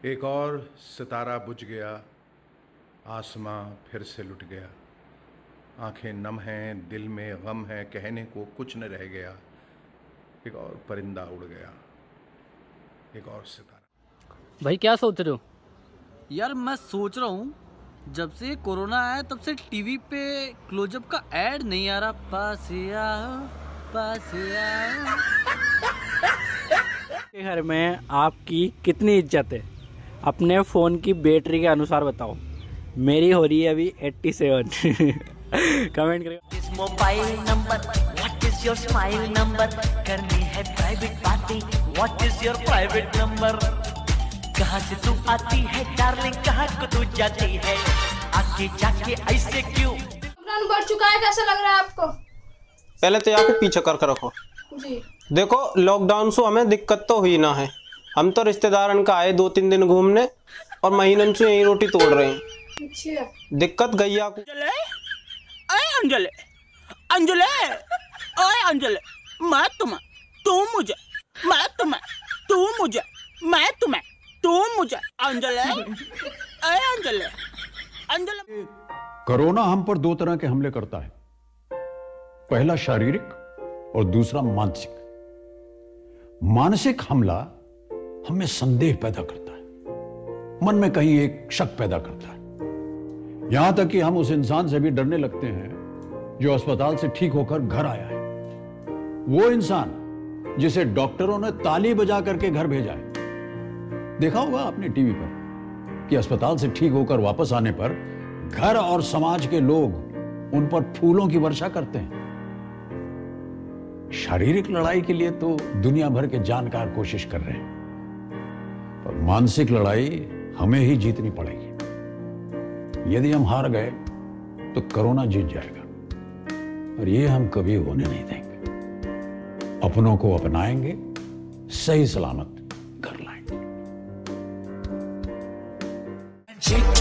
एक और सितारा बुझ गया, आसमां फिर से लुट गया। आंखें नम हैं, दिल में गम है, कहने को कुछ न रह गया। एक और परिंदा उड़ गया, एक और सितारा। भाई क्या सोच रहे हो? यार मैं सोच रहा हूँ जब से कोरोना आया तब से टीवी पे क्लोजअप का ऐड नहीं आ रहा। पास आओ। घर में आपकी कितनी इज्जत है? अपने फ़ोन की बैटरी के अनुसार बताओ। मेरी हो रही है अभी 87। कमेंट करें। इस mobile number what is your smile number, करनी है private party what is your private number, कहाँ से तू आती है डार्लिंग कहाँ को तू जाती है, आके जाके ऐसे क्यों। बढ़ चुका है, कैसा लग रहा है आपको? पहले तो यहाँ पे पीछे करके रखो जी। देखो लॉकडाउन से हमें दिक्कत तो हुई ना है। हम तो रिश्तेदारन का आए 2-3 दिन घूमने और महीनों से यही रोटी तोड़ रहे हैं। अच्छा। दिक्कत गैया को। अंजलि ओए अंजलि, मैं तुम्हें तू मुझे, मैं तुम्हें तू मुझे, मैं तुम्हें तू मुझे। अंजलि कोरोना हम पर 2 तरह के हमले करता है, पहला शारीरिक और दूसरा मानसिक। मानसिक हमला हमें संदेह पैदा करता है, मन में कहीं एक शक पैदा करता है, यहां तक कि हम उस इंसान से भी डरने लगते हैं जो अस्पताल से ठीक होकर घर आया है। वो इंसान जिसे डॉक्टरों ने ताली बजा करके घर भेजा है। देखा होगा आपने टीवी पर कि अस्पताल से ठीक होकर वापस आने पर घर और समाज के लोग उन पर फूलों की वर्षा करते हैं। शारीरिक लड़ाई के लिए तो दुनिया भर के जानकार कोशिश कर रहे हैं, पर मानसिक लड़ाई हमें ही जीतनी पड़ेगी। यदि हम हार गए तो कोरोना जीत जाएगा, और ये हम कभी होने नहीं देंगे। अपनों को अपनाएंगे, सही सलामत कर लाएंगे।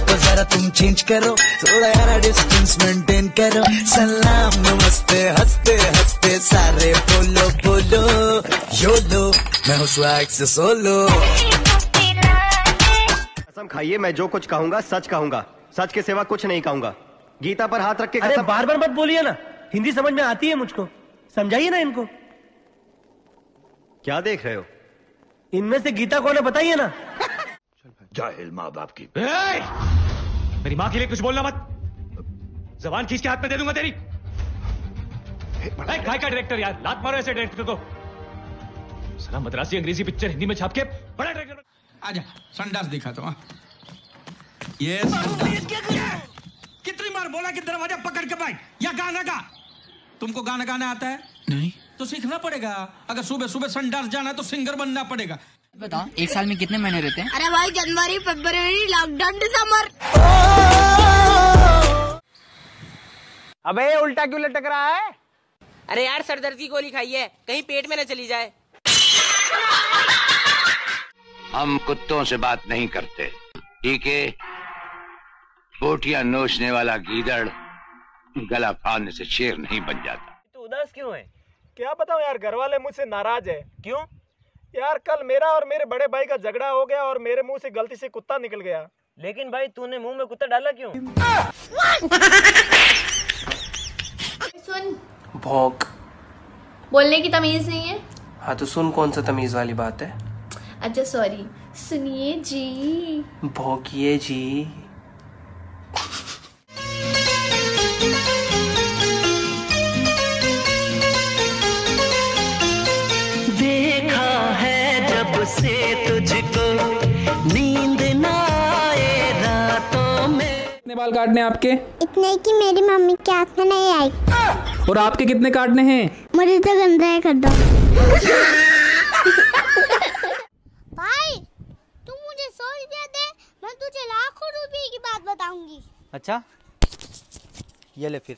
तो जरा तुम चेंज करो, थोड़ा यारा डिस्टेंस मेंटेन करो, सलाम नमस्ते हंसते हंसते सारे बोलो बोलो योलो, मैं हूँ स्वैग से सोलो। कसम खाइए, मैं जो कुछ कहूंगा सच कहूंगा, सच के सिवा कुछ नहीं कहूंगा। गीता पर हाथ रख के अरे बार बार मत बोलिए ना, हिंदी समझ में आती है मुझको, समझाइए ना इनको। क्या देख रहे हो? इनमें से गीता कौन है बताइए ना। जाहिल माँ बाप की। मेरी माँ के लिए कुछ बोलना मत, जबान खींच के हाथ में दे दूंगा तेरी। काय का डायरेक्टर यार, लात मारो ऐसे डायरेक्टर को। साला मद्रासी अंग्रेजी पिक्चर हिंदी में छाप के बड़ा डायरेक्टर। आजा संडास दिखाता हूँ। ये कितनी बार बोला कि दरवाजा पकड़ के बैठ या गाना गा। तुमको गाना गाना आता है? नहीं। तो सीखना पड़ेगा। अगर सुबह सुबह संडास जाना है तो सिंगर बनना पड़ेगा। बताओ, एक साल में कितने महीने रहते हैं? अरे भाई, जनवरी फरवरी लॉकडाउन दिसंबर। अबे उल्टा क्यों लटक रहा है? अरे यार, सरदर्द की गोली खाई है, कहीं पेट में न चली जाए। हम कुत्तों से बात नहीं करते, ठीक है? बोटियां नोचने वाला गीदड़ गला फाड़ने से शेर नहीं बन जाता। तो उदास क्यों है? क्या बताऊं यार, घर वाले मुझसे नाराज है। क्यों? यार कल मेरा और मेरे बड़े भाई का झगड़ा हो गया और मेरे मुंह से गलती से कुत्ता निकल गया। लेकिन भाई तूने मुंह में कुत्ता डाला क्यों? सुन, भौंक बोलने की तमीज नहीं है। हाँ तो सुन, कौन सा तमीज वाली बात है? अच्छा सॉरी, सुनिए जी। भौंकिए जी। देखा है जब से तुझको, नींद ना आए रातों में। कितने बाल काटने आपके? इतने कि मेरी मम्मी के हाथ में नहीं आई। और आपके कितने काटने हैं? मुझे तो गंदा है, कर दो। भाई तू मुझे 100 रुपया दे, मैं तुझे लाखों रुपए की बात बताऊंगी। अच्छा ये ले फिर।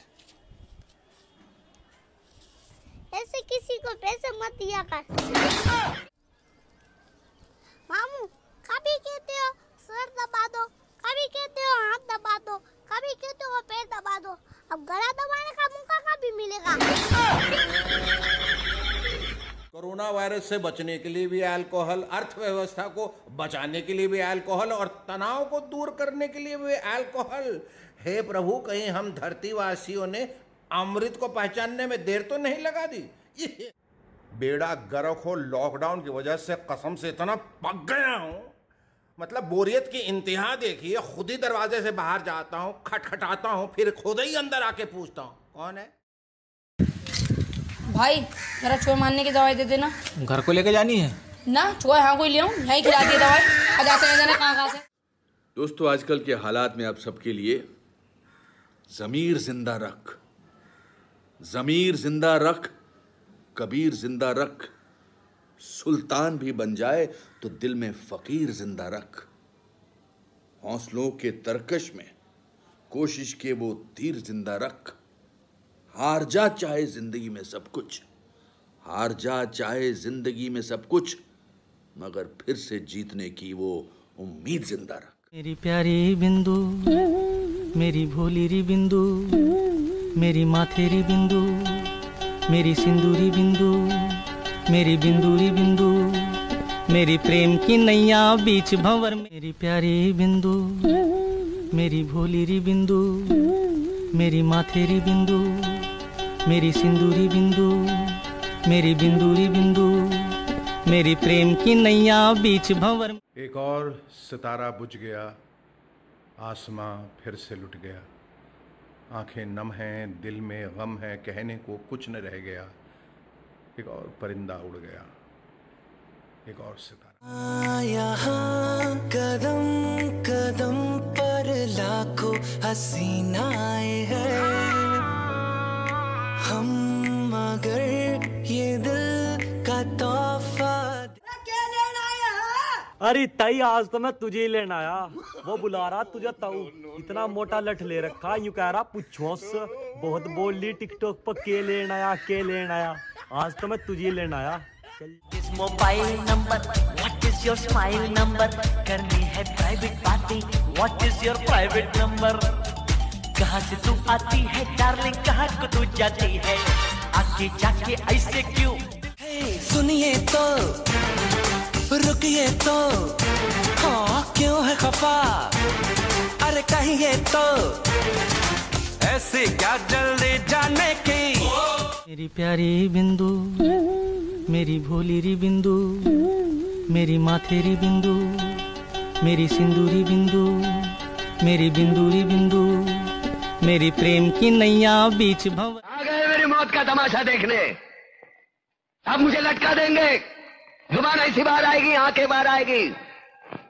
ऐसे किसी को पैसे मत दिया कर। मामू कभी कहते हो सर दबा दो, कभी कहते हो हाथ दबा दो, कभी कहते हो पैर दबा दो, अब गला दबाने का मौका कभी मिलेगा? कोरोना वायरस वायरस से बचने के लिए भी अल्कोहल, अर्थव्यवस्था को बचाने के लिए भी अल्कोहल और तनाव को दूर करने के लिए भी अल्कोहल। हे प्रभु, कहीं हम धरतीवासियों ने अमृत को पहचानने में देर तो नहीं लगा दी। बेड़ा गर्क हो, लॉकडाउन की वजह से कसम से इतना पक गया हूं, मतलब बोरियत की इंतहा देखिए। खुद ही दरवाजे से बाहर जाता हूं, खटखटाता हूं, फिर खुद ही अंदर आके पूछता हूं कौन है। भाई जरा चूहे मारने की दवाई दे देना। घर को लेके जानी है ना? चूहे यहाँ कोई ले आऊं, यहीं खिला दी दवाई। आ जाते हैं जाने कहाँ से। दोस्तों, आजकल के हालात में आप सबके लिए ज़मीर जिंदा रख, ज़मीर जिंदा रख, कबीर जिंदा रख, सुल्तान भी बन जाए तो दिल में फकीर जिंदा रख। हौसलों के तरकश में कोशिश के वो तीर जिंदा रख। हार जा चाहे जिंदगी में सब कुछ, हार जा चाहे जिंदगी में सब कुछ, मगर फिर से जीतने की वो उम्मीद जिंदा रख। मेरी प्यारी बिंदु, मेरी भोली री बिंदु, मेरी माथेरी बिंदु, मेरी सिंदूरी बिंदु, मेरी बिंदूरी बिंदु, मेरी प्रेम की नैया बीच भंवर। मेरी प्यारी बिंदु, मेरी भोली री बिंदु, मेरी माथेरी बिंदु, मेरी सिंदूरी बिंदु, मेरी बिंदूरी बिंदु, मेरी प्रेम की नैया बीच भंवर। एक और सितारा बुझ गया, आसमां फिर से लुट गया। आंखें नम हैं, दिल में गम है, कहने को कुछ न रह गया। एक और परिंदा उड़ गया, एक और सितारा। यहाँ कदम कदम पर लाखों हसीनाएं हैं, हम मगर ये दिल का तोहफा। अरे ताई, आज तो मैं तुझे ही लेना आया। वो बुला रहा तुझे ताऊ, इतना मोटा लठ ले रखा, यूं कह रहा पूछो उससे। बहुत बोल ली टिकटॉक पर के लेना आया, के लेना आया। आज तो मैं तुझे ही लेना आया। इस mobile number, what is your smile number, करनी है प्राइवेट बातें, what is your private number. कहाँ से तू आती है डार्लिंग, कहाँ को तू जाती है, आके जाके ऐसे क्यों। सुनिए तो रुकिए तो, हाँ क्यों है खफा, अरे कहिए तो ऐसे क्या जल्दी जाने की। मेरी प्यारी बिंदु, मेरी भोली री बिंदु, मेरी माथेरी बिंदु, मेरी सिंदूरी बिंदु, मेरी बिंदूरी बिंदु, मेरी प्रेम की नैया बीच भंवर। आ गए मेरी मौत का तमाशा देखने, अब मुझे लटका देंगे। जुबान ऐसी बाहर आएगी, आंखें बाहर आएगी,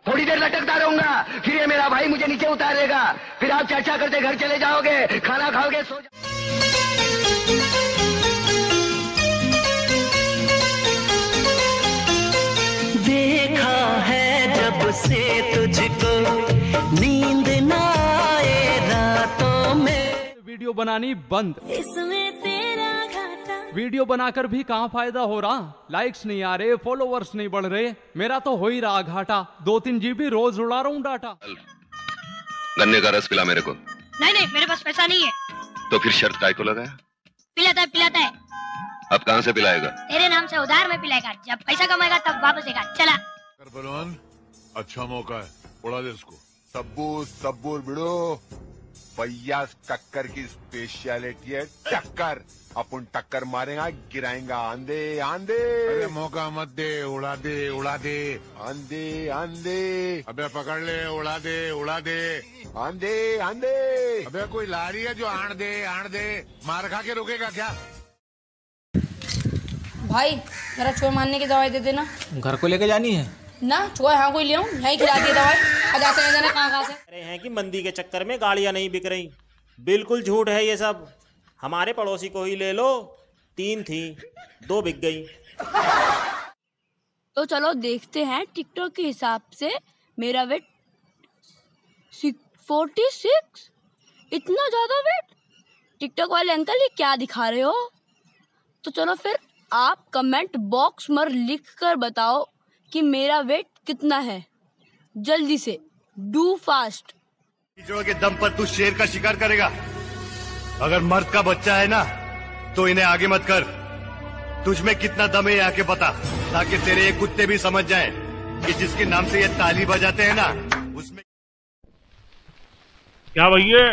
थोड़ी देर लटकता रहूंगा, फिर ये मेरा भाई मुझे नीचे उतारेगा, फिर आप चर्चा करते घर चले जाओगे, खाना खाओगे, सो देखा है जब से तुझको, नींद ना आए रातों में। वीडियो बनानी बंद, इसमें तेरा घाटा। वीडियो बनाकर भी कहाँ फायदा हो रहा, लाइक्स नहीं आ रहे, फॉलोवर्स नहीं बढ़ रहे, मेरा तो हो ही रहा घाटा। 2-3 GB रोज उड़ा रहा हूँ डाटा। गन्ने का रस पिला मेरे को। नहीं मेरे पास पैसा नहीं है। तो फिर शर्त काय को लगाया? पिलाता है। अब कहाँ से पिलाएगा? तेरे नाम से उधार में पिलाएगा, जब पैसा कमाएगा तब वापस देगा। चला बलवान, अच्छा मौका है, उड़ा दे इसको। सब्बूर बिड़ो, फैयाज टक्कर की स्पेशलिटी है टक्कर। अपन टक्कर मारेगा, गिराएगा आंधे आंधे। अरे मौका मत दे, उड़ा दे आंधे आंधे। अबे पकड़ ले, उड़ा दे आंधे आंधे। अबे कोई लारी है जो आण दे, मार खा के रुकेगा क्या? भाई जरा चूहे मारने की दवाई दे देना। घर को लेके जानी है ना? चूहे यहाँ कोई ले आऊं, यहीं खिला दी दवाई। आ जाते हैं जाने कहाँ से। अरे हैं कि मंदी के चक्कर में गाड़ियां नहीं बिक रही, बिल्कुल झूठ है ये सब। हमारे पड़ोसी को ही ले लो, 3 थी, 2 बिक गई। तो चलो देखते हैं टिकटॉक के हिसाब से मेरा वेट 46। इतना ज्यादा वेट? टिकटॉक वाले अंकल ये क्या दिखा रहे हो? तो चलो फिर आप कमेंट बॉक्स में लिख कर बताओ कि मेरा वेट कितना है। जल्दी से डू फास्ट। के दम पर तू शेर का शिकार करेगा। अगर मर्द का बच्चा है ना तो इन्हें आगे मत कर, तुझ में कितना दम है आके बता, ताकि तेरे ये कुत्ते भी समझ जाएं कि जिसके नाम से ये ताली बजाते हैं ना, उसमें। क्या भैया,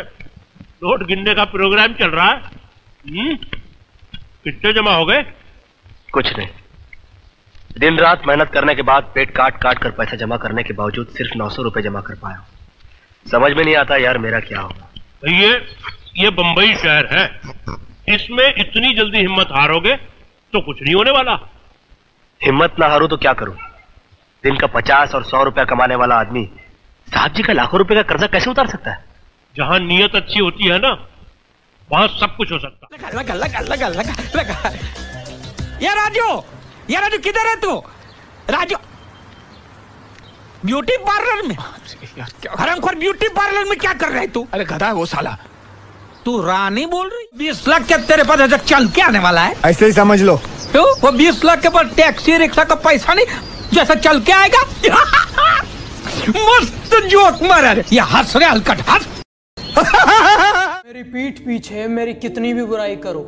नोट गिनने का प्रोग्राम चल रहा है? कितने जमा हो गए? कुछ नहीं, दिन रात मेहनत करने के बाद पेट काट काट कर पैसा जमा करने के बावजूद सिर्फ 900 रुपए जमा कर पाया। समझ में नहीं आता यार मेरा क्या होगा। भैया, ये बंबई शहर है, इसमें इतनी जल्दी हिम्मत हारोगे तो कुछ नहीं होने वाला। हिम्मत ना हारूं तो क्या करूं? दिन का 50 और 100 रुपया कमाने वाला आदमी साहब जी का लाखों रुपए का कर्जा कैसे उतार सकता है? जहां नीयत अच्छी होती है ना, वहां सब कुछ हो सकता है। लगा। ये राजू किधर है तू? राजू, ब्यूटी पार्लर में? हरामखोर, ब्यूटी पार्लर में क्या कर रहा है तू? अरे गधा है वो साला। तू रानी बोल रही? 20 लाख के तेरे पास ऐसा चल के आने वाला है? ऐसे ही समझ लो। तो वो 20 लाख के पास टैक्सी रिक्शा का पैसा नहीं, जैसा चल के आएगा। मस्त जोक मारा रे, ये हंस रहे हलकट, हंस। मेरी पीठ पीछे मेरी कितनी भी बुराई करो,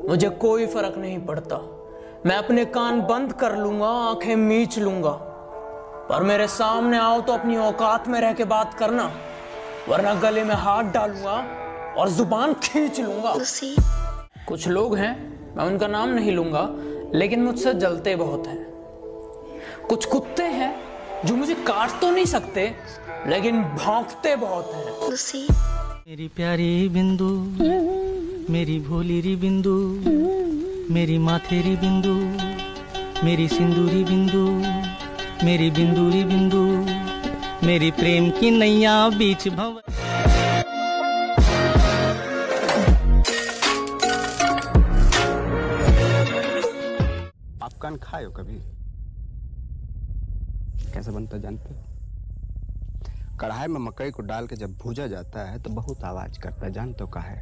मुझे कोई फर्क नहीं पड़ता। मैं अपने कान बंद कर लूंगा, आंखें मीच लूंगा, पर मेरे सामने आओ तो अपनी औकात में रह के बात करना, वरना गले में हाथ डालूंगा और जुबान खींच लूंगा। कुछ लोग हैं, मैं उनका नाम नहीं लूंगा, लेकिन मुझसे जलते बहुत हैं। कुछ कुत्ते हैं जो मुझे काट तो नहीं सकते, लेकिन भौंकते बहुत हैं। मेरी प्यारी बिंदु, मेरी भोली री बिंदु, मेरी माथेरी बिंदु, मेरी सिंदूरी बिंदु, मेरी बिंदूरी बिंदु, मेरी प्रेम की नैया बीच भंवर। आप कान खाए हो कभी? कैसे बनता जानते हो? कढ़ाई में मकई को डाल के जब भूजा जाता है तो बहुत आवाज करता है, जानते हो काहे?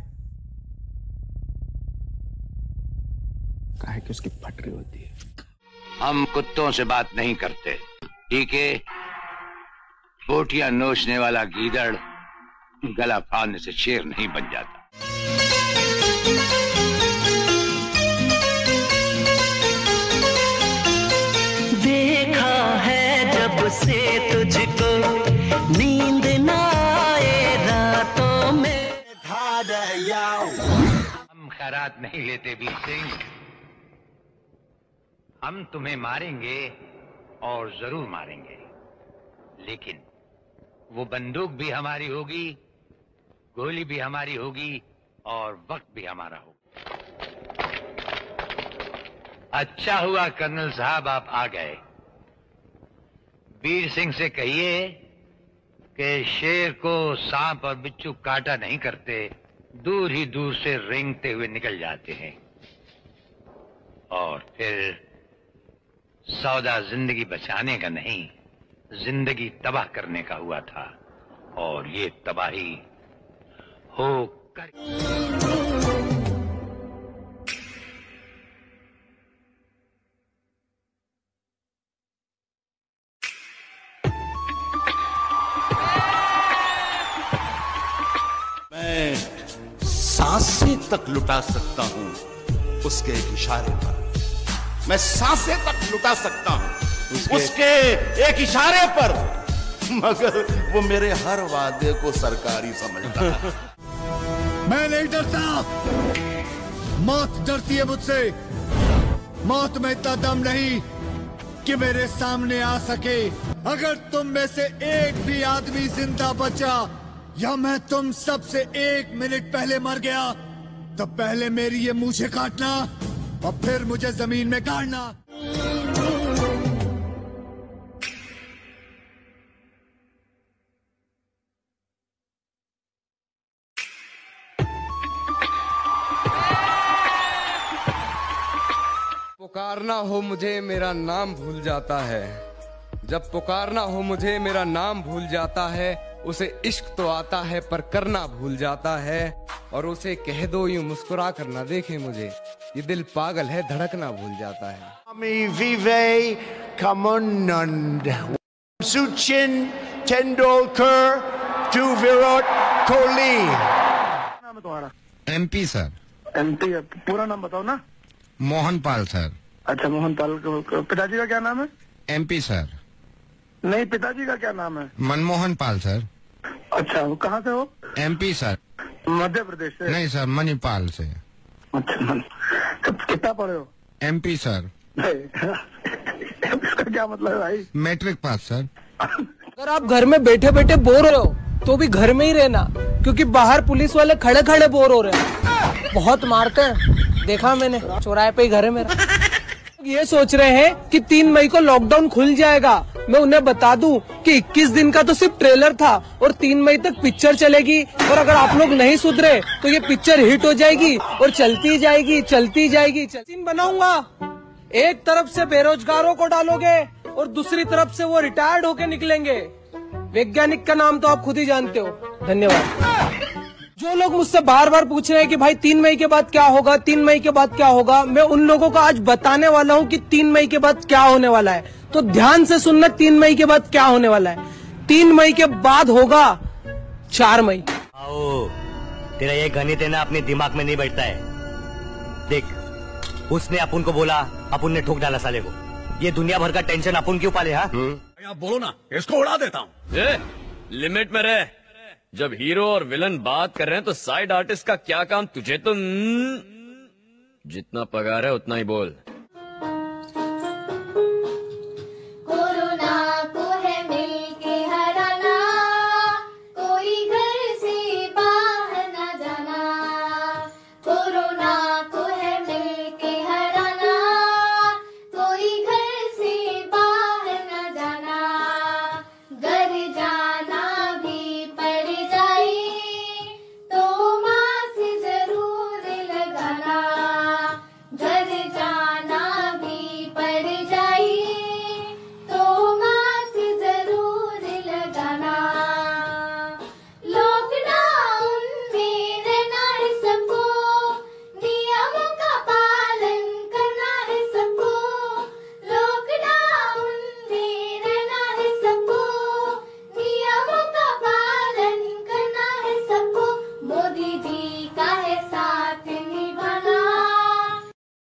काहे कि उसकी फटरी होती है। हम कुत्तों से बात नहीं करते, ठीक है? बोटियां नोचने वाला गीदड़ गला फाड़ने से शेर नहीं बन जाता। देखा है जब से तुझको, नींद ना आए रातों में। हम खैरात नहीं लेते वीर सिंह, हम तुम्हें मारेंगे और जरूर मारेंगे, लेकिन वो बंदूक भी हमारी होगी, गोली भी हमारी होगी और वक्त भी हमारा होगा। अच्छा हुआ कर्नल साहब आप आ गए। वीर सिंह से कहिए कि शेर को सांप और बिच्छू काटा नहीं करते, दूर ही दूर से रेंगते हुए निकल जाते हैं। और फिर सौदा जिंदगी बचाने का नहीं, जिंदगी तबाह करने का हुआ था, और ये तबाही हो कर। मैं सांसें तक लुटा सकता हूं उसके एक इशारे पर। मैं सांसें तक लुटा सकता हूं उसके एक इशारे पर, मगर वो मेरे हर वादे को सरकारी समझता है। मैं नहीं डरता, मौत डरती है मुझसे। मौत में इतना दम नहीं कि मेरे सामने आ सके। अगर तुम में से एक भी आदमी जिंदा बचा, या मैं तुम सबसे 1 मिनट पहले मर गया, तो पहले मेरी ये मूछें काटना और फिर मुझे जमीन में गाड़ना। पुकारना हो मुझे मेरा नाम भूल जाता है, जब पुकारना हो मुझे मेरा नाम भूल जाता है। उसे इश्क तो आता है पर करना भूल जाता है, और उसे कह दो यूं मुस्कुरा कर ना देखे मुझे, ये दिल पागल है धड़कना भूल जाता है। Sachin Tendulkar to Virat Kohli। नाम है तुम्हारा? MP sir. MP, पूरा नाम बताओ ना। मोहनपाल सर। अच्छा मोहनपाल, पिताजी का क्या नाम है? MP sir. नहीं, पिताजी का क्या नाम है? मनमोहन पाल सर। अच्छा, वो कहाँ से हो? MP sir. मध्य प्रदेश से? नहीं सर, मणिपाल से। अच्छा, कितना पढ़े हो? MP sir. इसका क्या मतलब है भाई? Matric pass sir. अगर आप घर में बैठे बैठे बोर हो रहे हो तो भी घर में ही रहना, क्योंकि बाहर पुलिस वाले खड़े खड़े बोर हो रहे हैं, बहुत मारते हैं, देखा मैंने, चौराहे पे ही घर है मेरा। ये सोच रहे हैं कि 3 मई को लॉकडाउन खुल जाएगा। मैं उन्हें बता दूं कि 21 दिन का तो सिर्फ ट्रेलर था और 3 मई तक पिक्चर चलेगी, और अगर आप लोग नहीं सुधरे तो ये पिक्चर हिट हो जाएगी और चलती जाएगी चलती जाएगी। सीन बनाऊंगा, एक तरफ से बेरोजगारों को डालोगे और दूसरी तरफ से वो रिटायर्ड होके निकलेंगे। वैज्ञानिक का नाम तो आप खुद ही जानते हो। धन्यवाद। जो लोग मुझसे बार बार पूछ रहे हैं कि भाई 3 मई के बाद क्या होगा, 3 मई के बाद क्या होगा, मैं उन लोगों को आज बताने वाला हूँ कि 3 मई के बाद क्या होने वाला है। तो ध्यान से सुनना, 3 मई के बाद क्या होने वाला है। 3 मई के बाद होगा 4 मई। आओ, तेरा ये गणित है ना अपने दिमाग में नहीं बैठता है। देख, उसने अपुन को बोला, अपुन ने ठोक डाला साले को। ये दुनिया भर का टेंशन अपुन क्यों पाले? हाँ आप बोलो ना, इसको उड़ा देता हूँ। लिमिट में रह। जब हीरो और विलन बात कर रहे हैं तो साइड आर्टिस्ट का क्या काम तुझे? तो जितना पगार है उतना ही बोल।